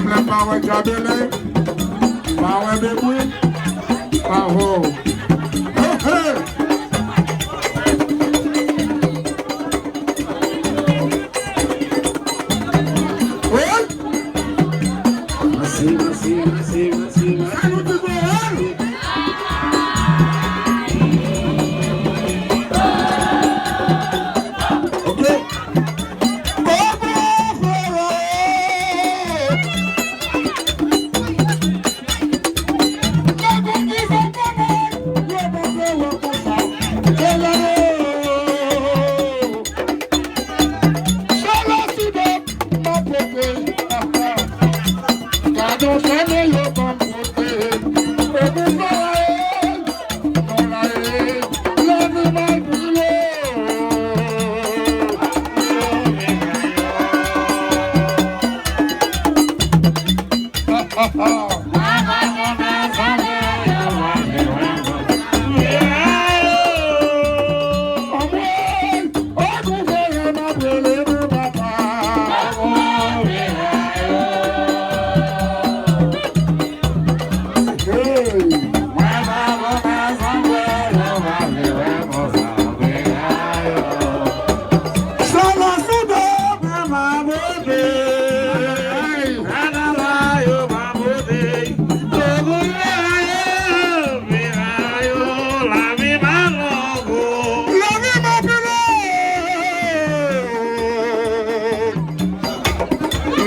le power jabele, power bébé, power.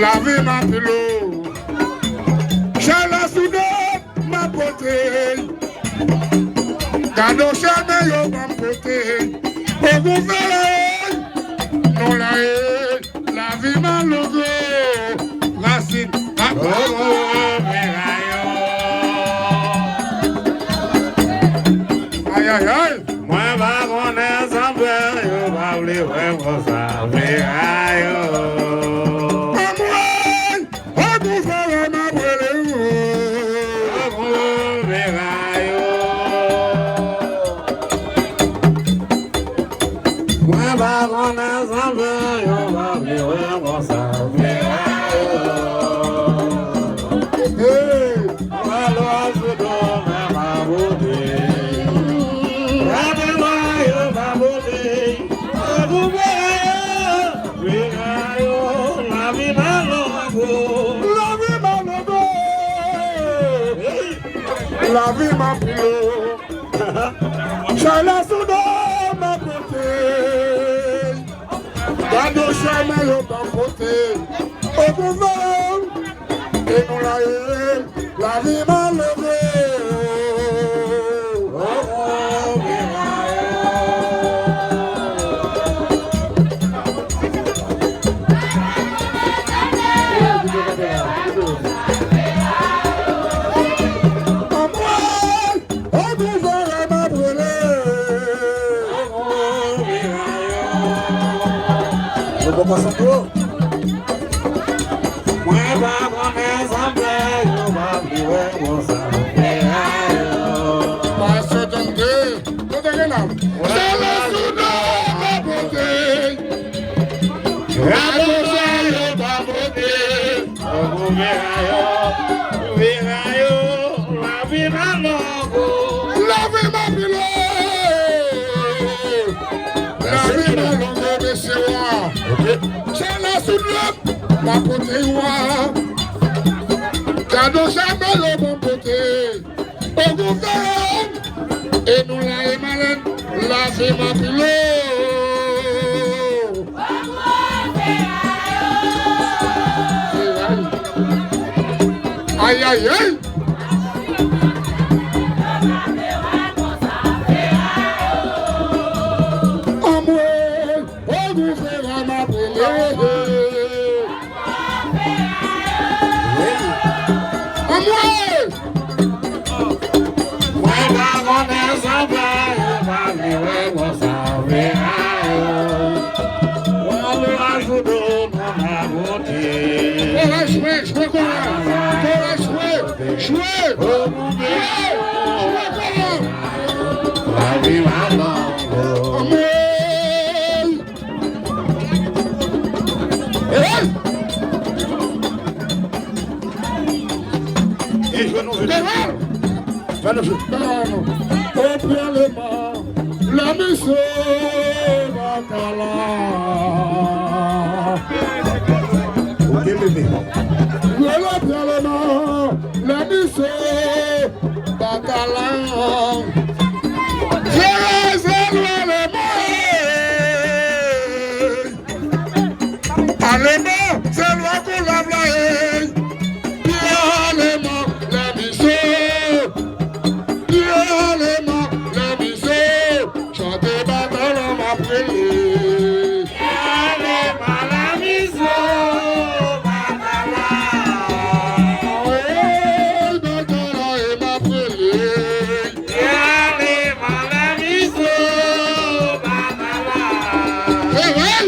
La vie m'a pilou, j'ai la soudée, ma beauté. Cadeau jamais yo ma beauté. Au gouvernement, non la vie m'a logo. Racine, aïe aïe aïe. Moi va connaître un peu, yo va oublier vraiment ça, mais aïe. La vie m'a pilou, j'ai la soudée ma côté. Cadeau jamais yo ma côté. Au gouvernement, et nous la vie m'a levé. Passando. Ma côté cadeau jamais le bon côté. Au gouvernement, et nous la malade, la vie m'a pilou. Aïe aïe aïe. Let me say, Bacala. Let me say, Bacala. Allemand, c'est loi qu'on lave la haine. Allemand, let me say. Allemand, let me say. Chantez bataille dans ma prière. Allemand, let me say. Bataille. Oh, bataille et ma prière. Allemand, let me say. Bataille. Hey, hey.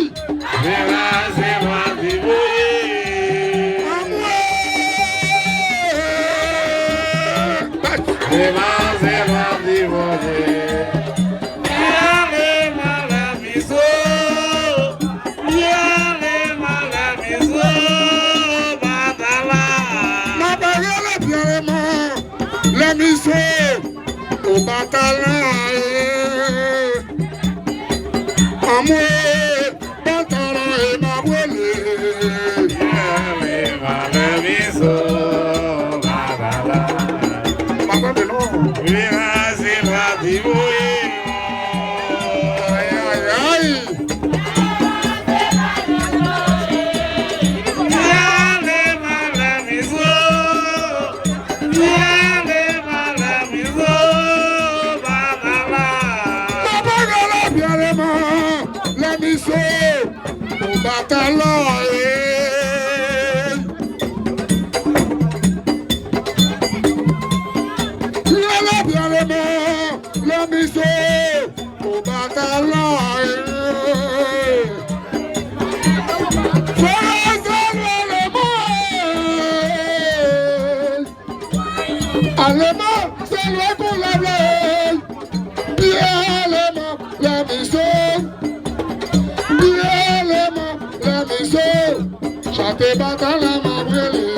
Let me say, au bataillon, amour, bataillon et ma brûlée. Let me say, bataillon. Let me say, au bataillon. Let me say, au bataillon. Allemand, c'est le qu'on l'a blé. Bien allemand, let me say. Bien allemand, let me say. Chantez bataillon, ma brûlée.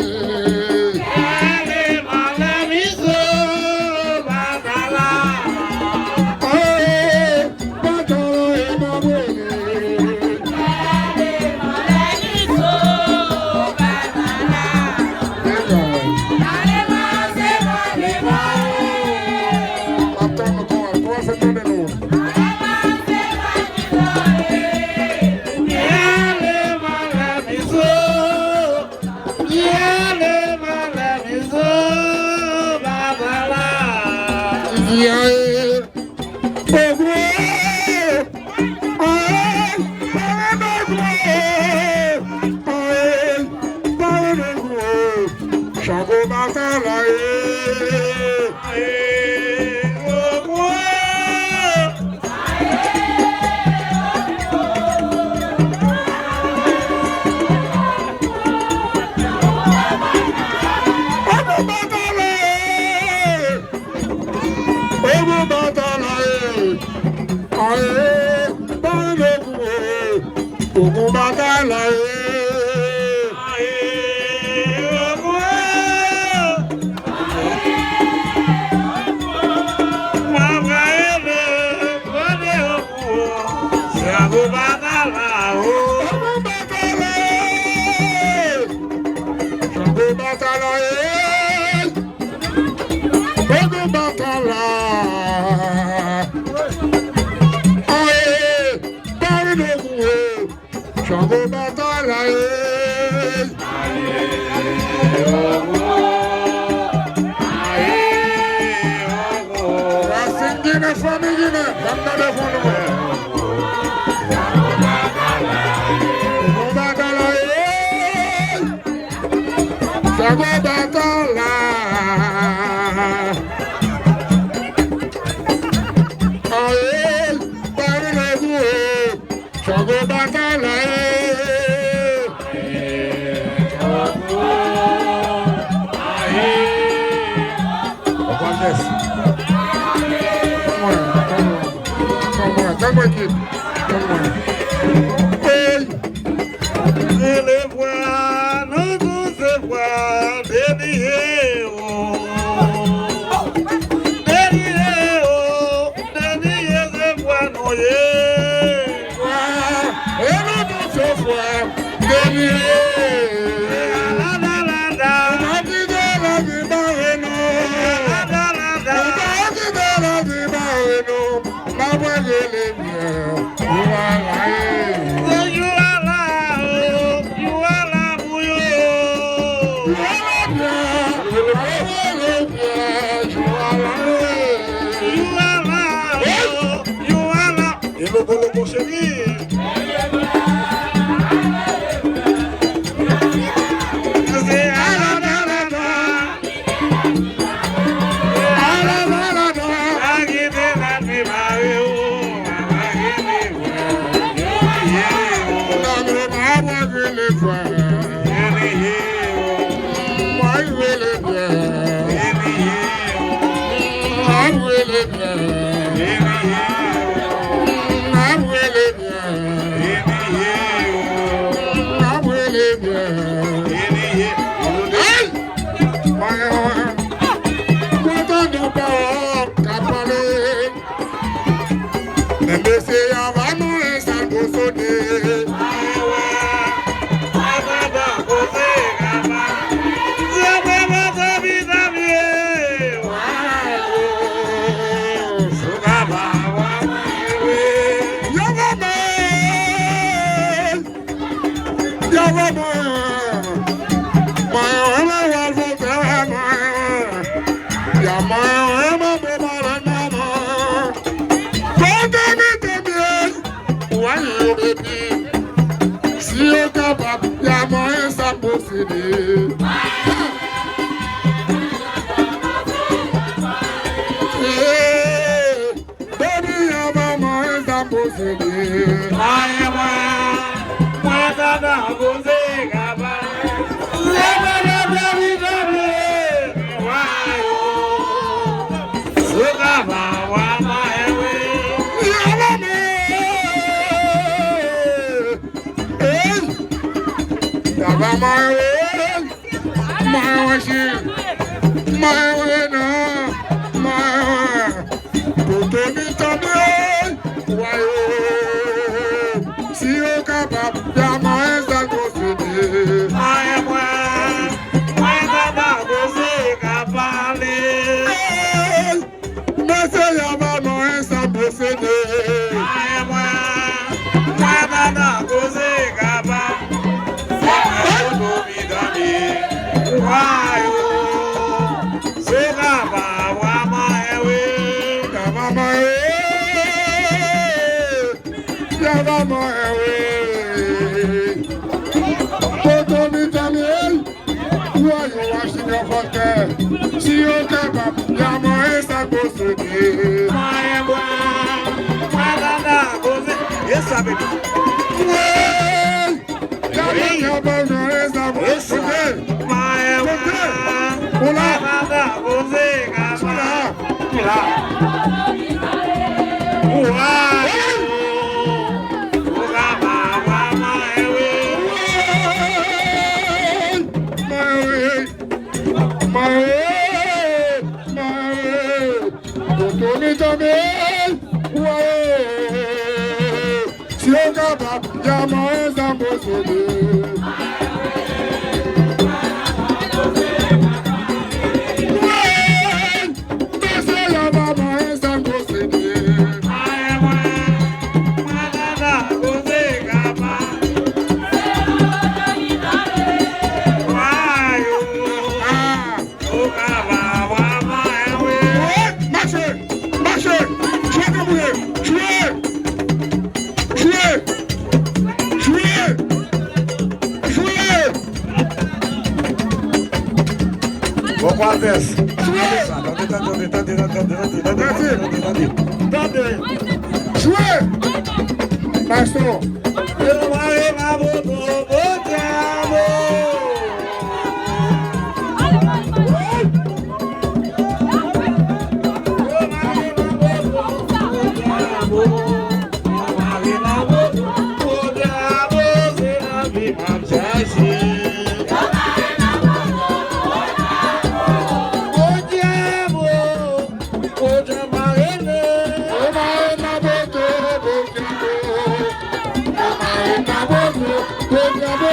Go,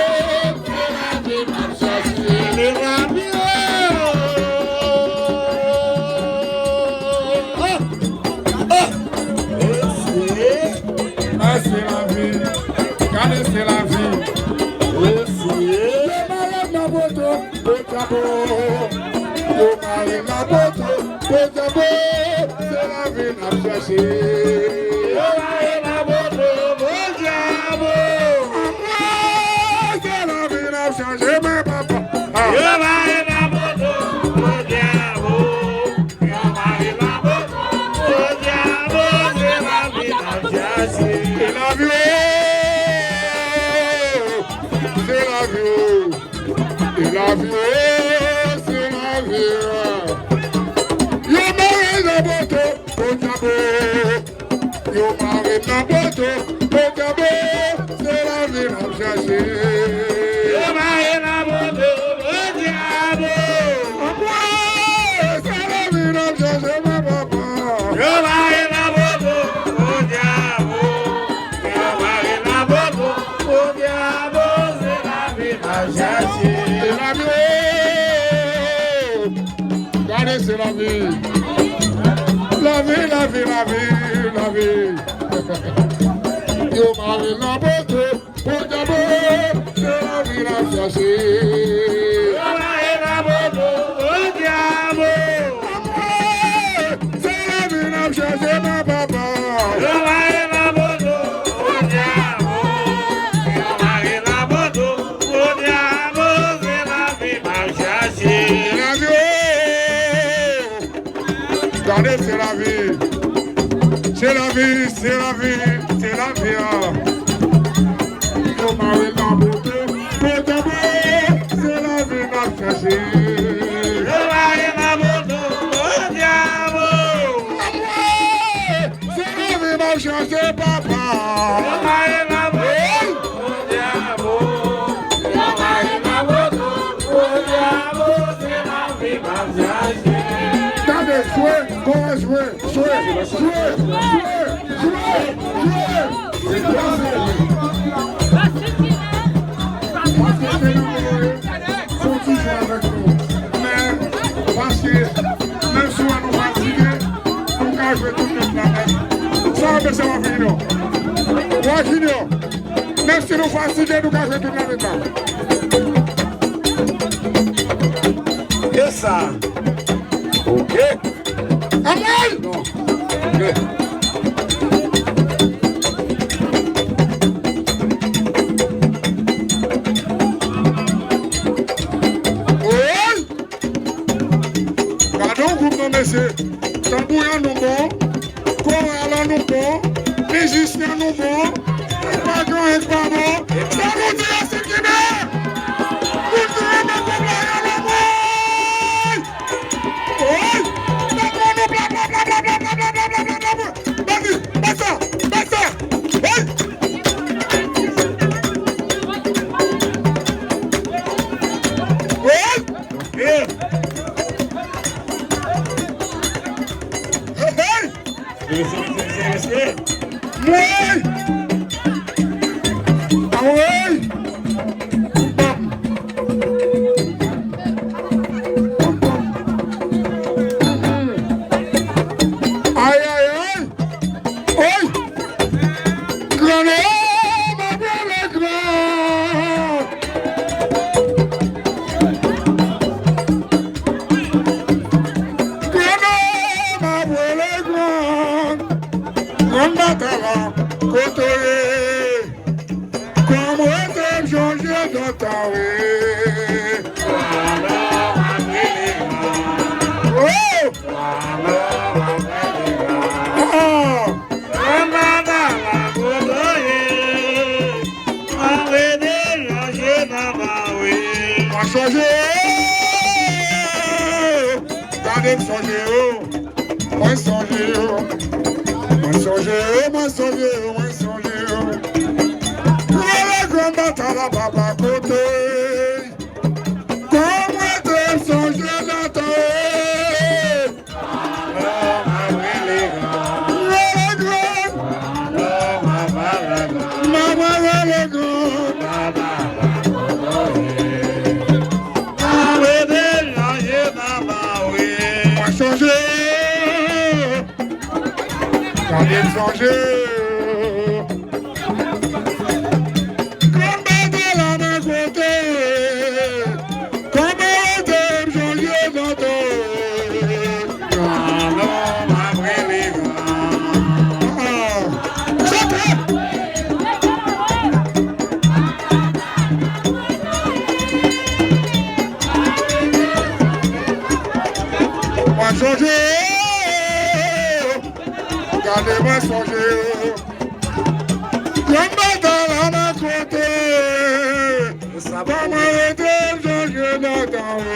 moto, Potabo. Yo mari la moto, Potabo. C'est la vie n'a cherché. Yo mari la moto, Potabo. C'est la vie n'a changé, mais papa. Yo mari la moto, Potabo. Yo mari la moto, Potabo. C'est la vie n'a cherché. C'est la vie. C'est la vie, c'est la vie, c'est la vie. Yo mari na moto, Potabo. Yo mari na moto, Potabo. C'est la vie n'a cherché. Yo mari na moto, Potabo. C'est la vie n'a cherché, ma papa. Yo mari na moto, Potabo. Yo mari na moto, Potabo. C'est la vie. Regardez, c'est la vie. La vie, la vie, la vie, la vie. Yo mari la moto, Potabo. C'est la vie, la cherché. Yo mari la moto, Potabo. C'est la vie, la cherché, ma papa. Yo mari la moto, Potabo. Yo mari la moto, Potabo. C'est la vie, la cherché. La vie. Regardez, c'est la vie. C'est la vie, c'est la vie, c'est la vie. Yo mari la moto, Potabo. C'est la vie, la cherché. Yo mari la moto, Potabo. C'est la vie, la cherché, papa. Yo mari la moto, Potabo. Yo mari la moto, Potabo. C'est la vie, la cherché. Regardez, jouez, comment jouer, jouez, jouez, jouez, jouez, jouez. C'est placé. Faut toujours avec nous. Mais, parce que, même si on nous fatigue, nous allons jouer toute la planète. Ça va finir. Va finir. Même si nous fatigués, nous allons jouer toute la planète. Et ça. Ok. Amour! Non. Ok. Oui! Pardon, groupe de messieurs. Tambourin nous bon. Chorale nous bon. Musicien nous bon. Pas grand et pas bon. Ça nous dit à ce qui est. Nous dirons ma peuple à l'amour. Oui! Vas-y, basta, basta. Oui! Oui! Oui! Ah oui! Aïe, aïe, aïe! Oui! Grand homme, ma belle grand! Grand homme, ma belle grand! Grand batala, côtoyé! Comme était changé dans ta vie! Oh! Changer, gardez changer, moi changer, moi changer, moi changer, moi changer. Le grand bataille à papa côté, comment est-ce changer dans ta changer. Combat de la main côté, songer, gardez-moi songer. Comme dans la côté, comme arrêter le jeu d'entendre.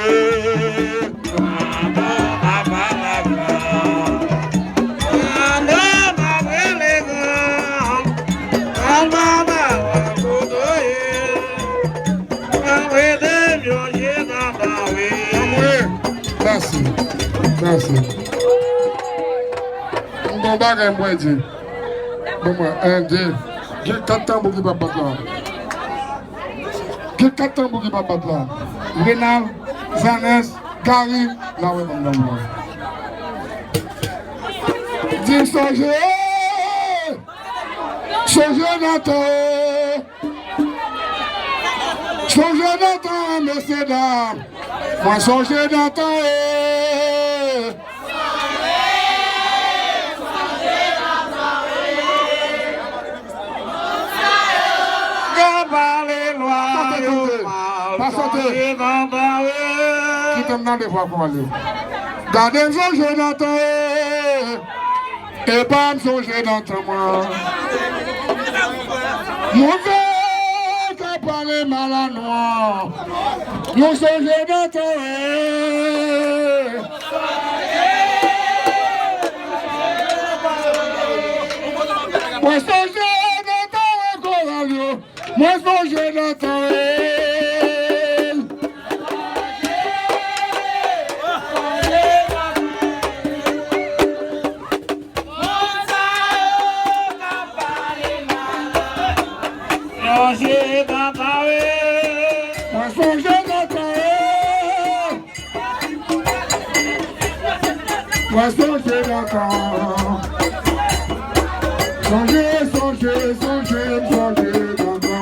Merci, merci. On va pas moi dire. Bon moi, un deux. J'ai 4 ans pour qu'il ne pas là. J'ai 4 ans pour qu'il ne pas là. Rénal, Zanès, Gary, là où on va. Dis songer, songer Nathan. Songer Nathan, messieurs dames. Moi songer Nathan. Qui t'aime dans les voies pour aller. Gardez me songer Nathan. Et pas me songer Nathan moi. Mon verre qui parle mal à noir. Nous songer Nathan. Moi songer Nathan Coralio. Moi songer Nathan. Moi songer Nathan. Songer, songer, songer, songer Nathan.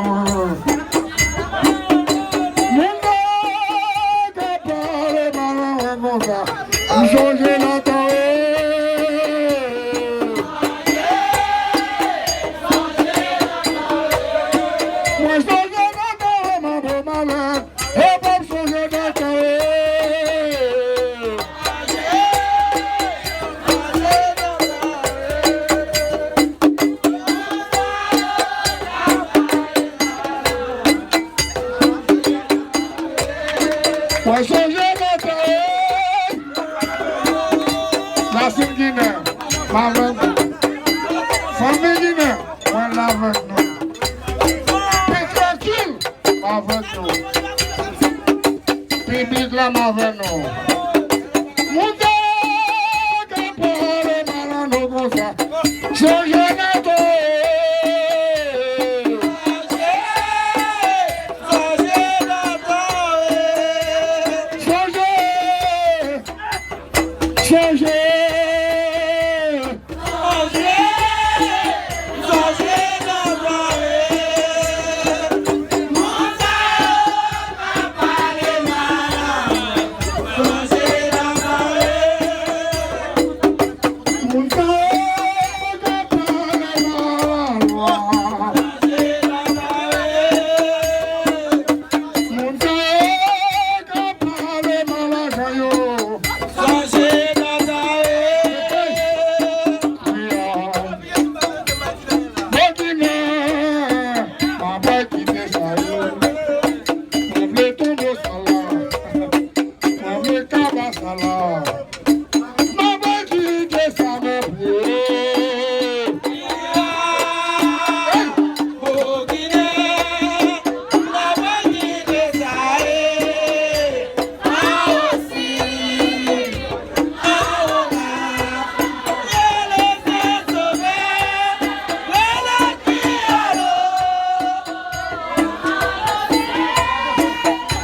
Mon gars, qui parle mal comme ça. Songer Nathan. Moi songer Nathan, ma beau malade. Et pas songer Nathan. Moi songer Nathan. La Guinée, ma veuve. Famille Guinée, moi la veuve nous. Pétrocule, ma veuve nous. Public la ma veuve nous. Mon gars, qui parle mal à nous comme ça. Songer Nathan.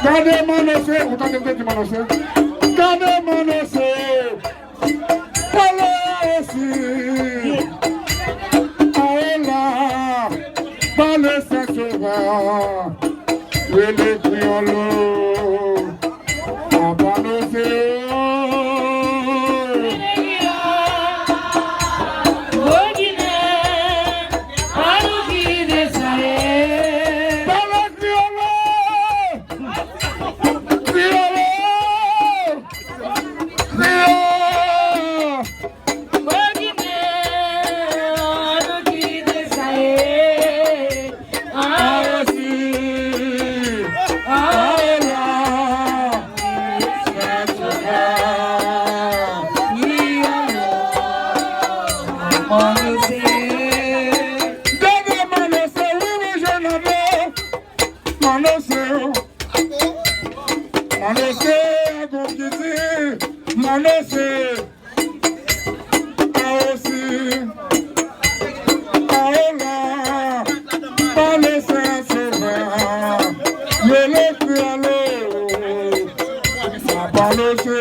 Gardez mon essai, vous entendez peut-être mon essai. Gardez mon essai, parlez aussi. Allah, dans le Saint-Sauveur, oui les criolos, on va nous faire. Manose, Gokiti, Manose, Aosi, Aola, Manose, Sauveur, Lele Krialo, Manose.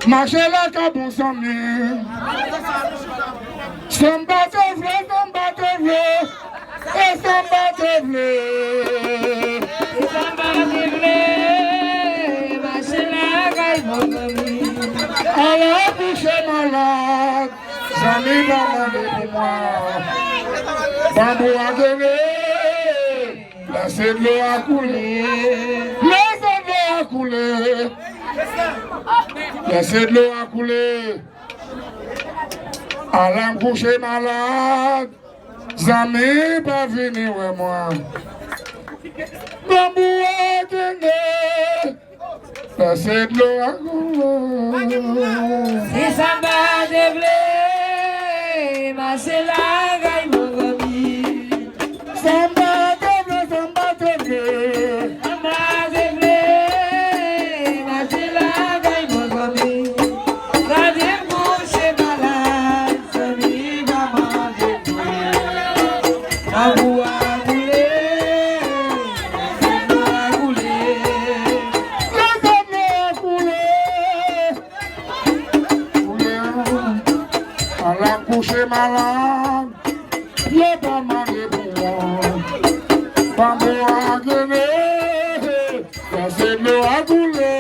Marchez la cabou sans mieux. Son bateau bleu, et son bateau bleu. Marchez la cabou sans mieux. Alors, boucher malade, j'en ai demandé pour moi. Bambou a donné, laissez de l'eau à couler. Laissez de l'eau à couler. Laissez de l'eau à couler. Alain couché malade. Zami pas venir avec moi. Bambou a donné. Laissez de l'eau à couler. Si ça va développer, ma c'est la gagne mon ami. Samba développer, samba développer. Malade, y'a pas mal de bois. Bambou a gagné, c'est de l'eau à couler.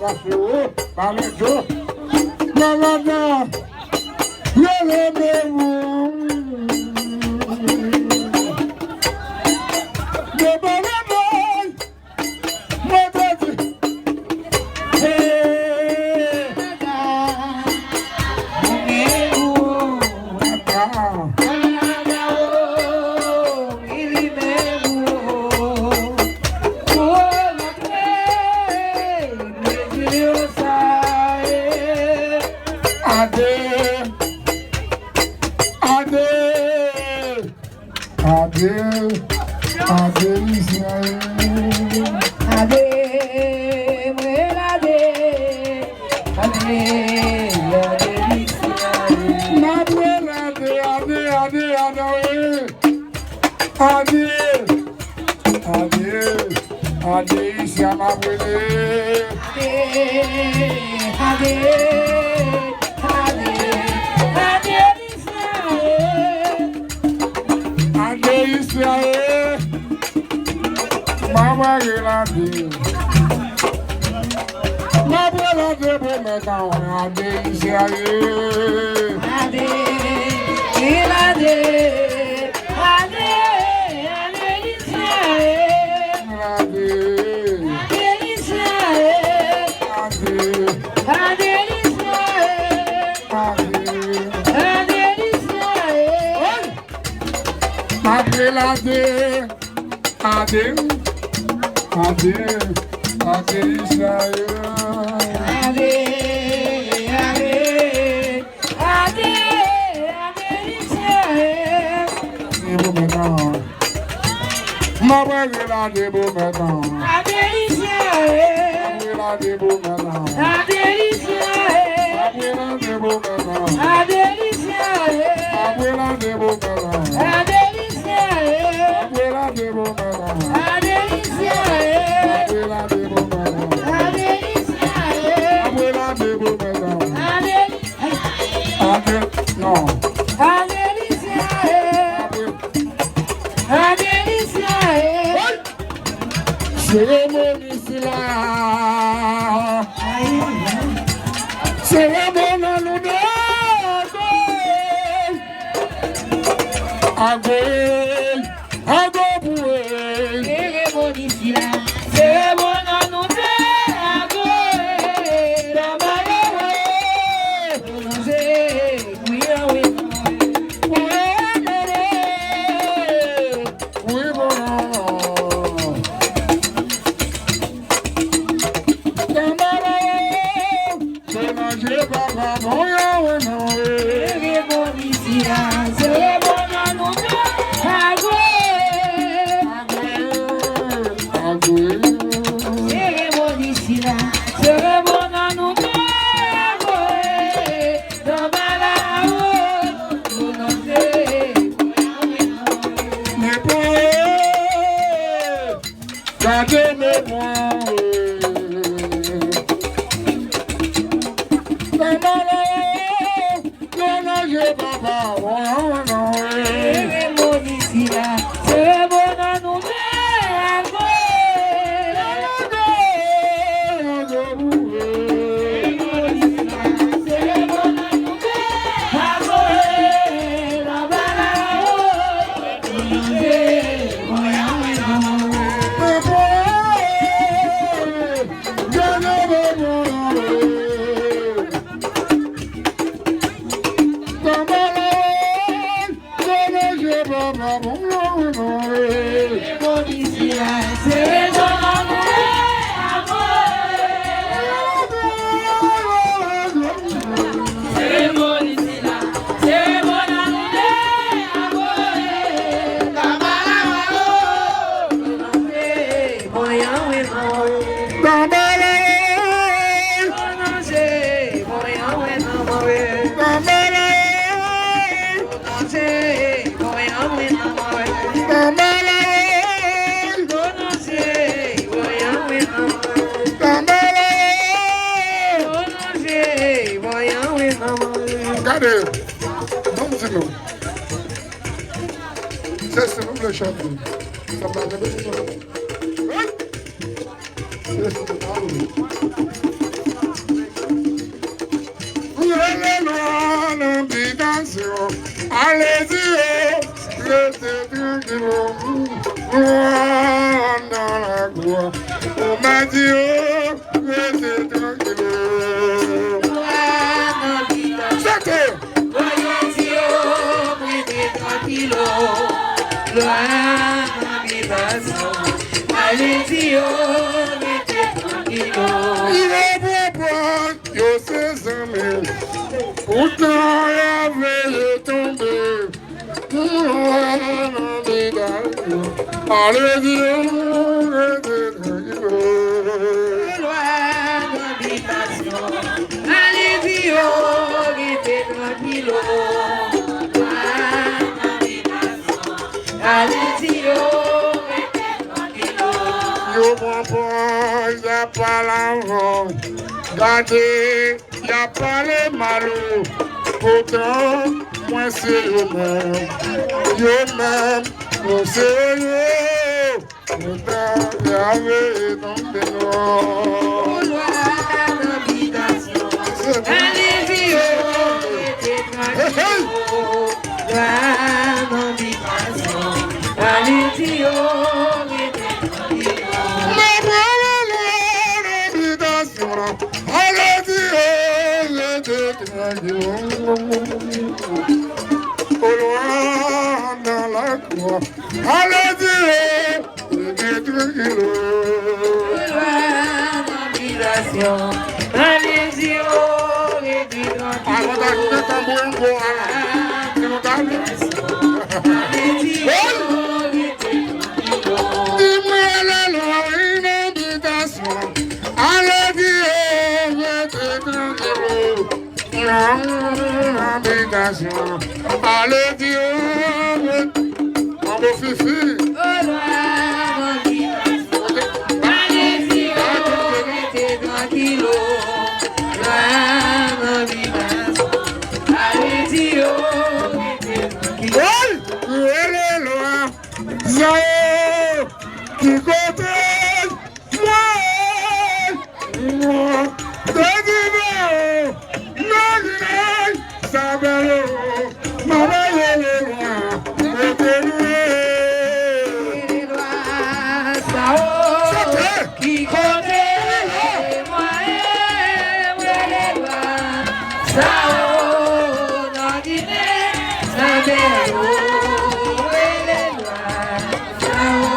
Paseo, Palecho, Nagada, Nagada, allez-y, restez tranquille. Dans la gloire, on m'a dit, restez tranquille. Chantez! Allez-y, restez tranquille. Il est beau point, yo ses amis. Pourtant, la veille est tombée. Allez-y, restez tranquille. Allez-y, restez tranquille. Allez-y, Yo prends pas, y a pas l'argent. Gardez, y a pas les malous. Pourtant, moi c'est eux-mêmes. Yo-même, moi c'est eux. Pourtant, y avait dans tes noirs. allez-y, restez tranquille. Allez-y, Au loin dans la cour, allez-y, restez tranquille. allez-y, restez Dis-moi la loi, une invitation. Allez-y, restez tranquille. Une invitation. Allez-y, mon beau fifi. allez-y, restez tranquille. Allez-y, Oui, elle est loin. Zao, qui côté, moi, ça va le ma belle est loin. qui connaît moi les lois, Sao, dans Guinée, Sabero, les lois, Sao.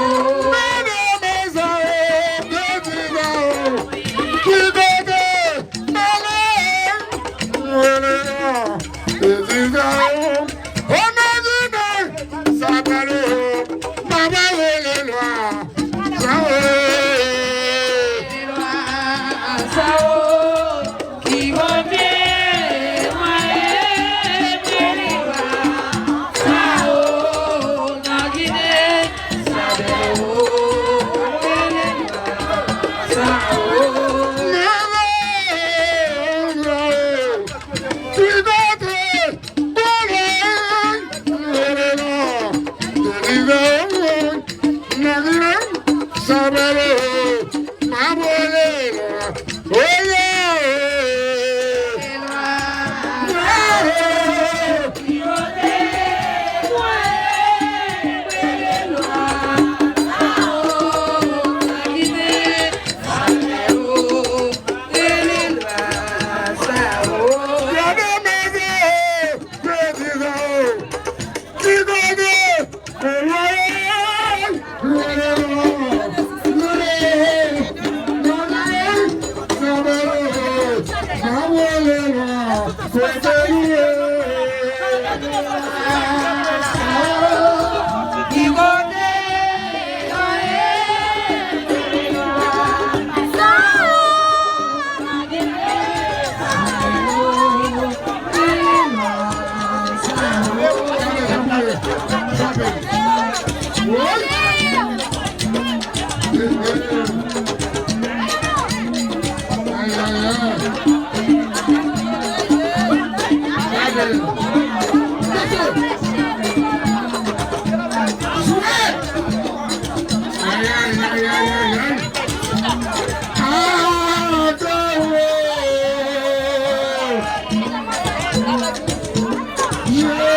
Yeah.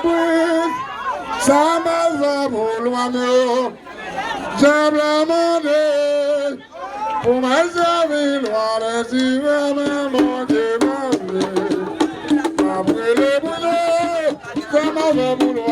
brûle, ça m'a fait vouloir mieux. J'ai demandé pour me servir, les yeux, mon Dieu, après le boulot, ça m'a fait vouloir.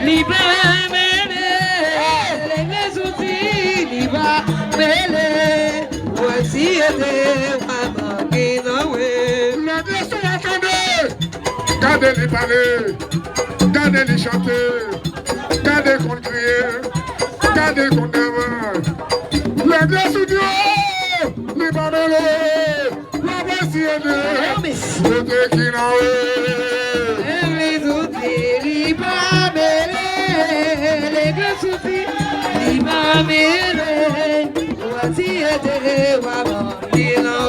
Libérez, Gardez les parler, gardez les chanter, gardez qu'on crie, gardez qu'on aime. La grâce de Dieu, les barreaux, la voici aidée, le qui n'a les outils, les barreaux, les grâces outils, les barreaux, voici aidée, maman, qui n'a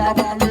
Baba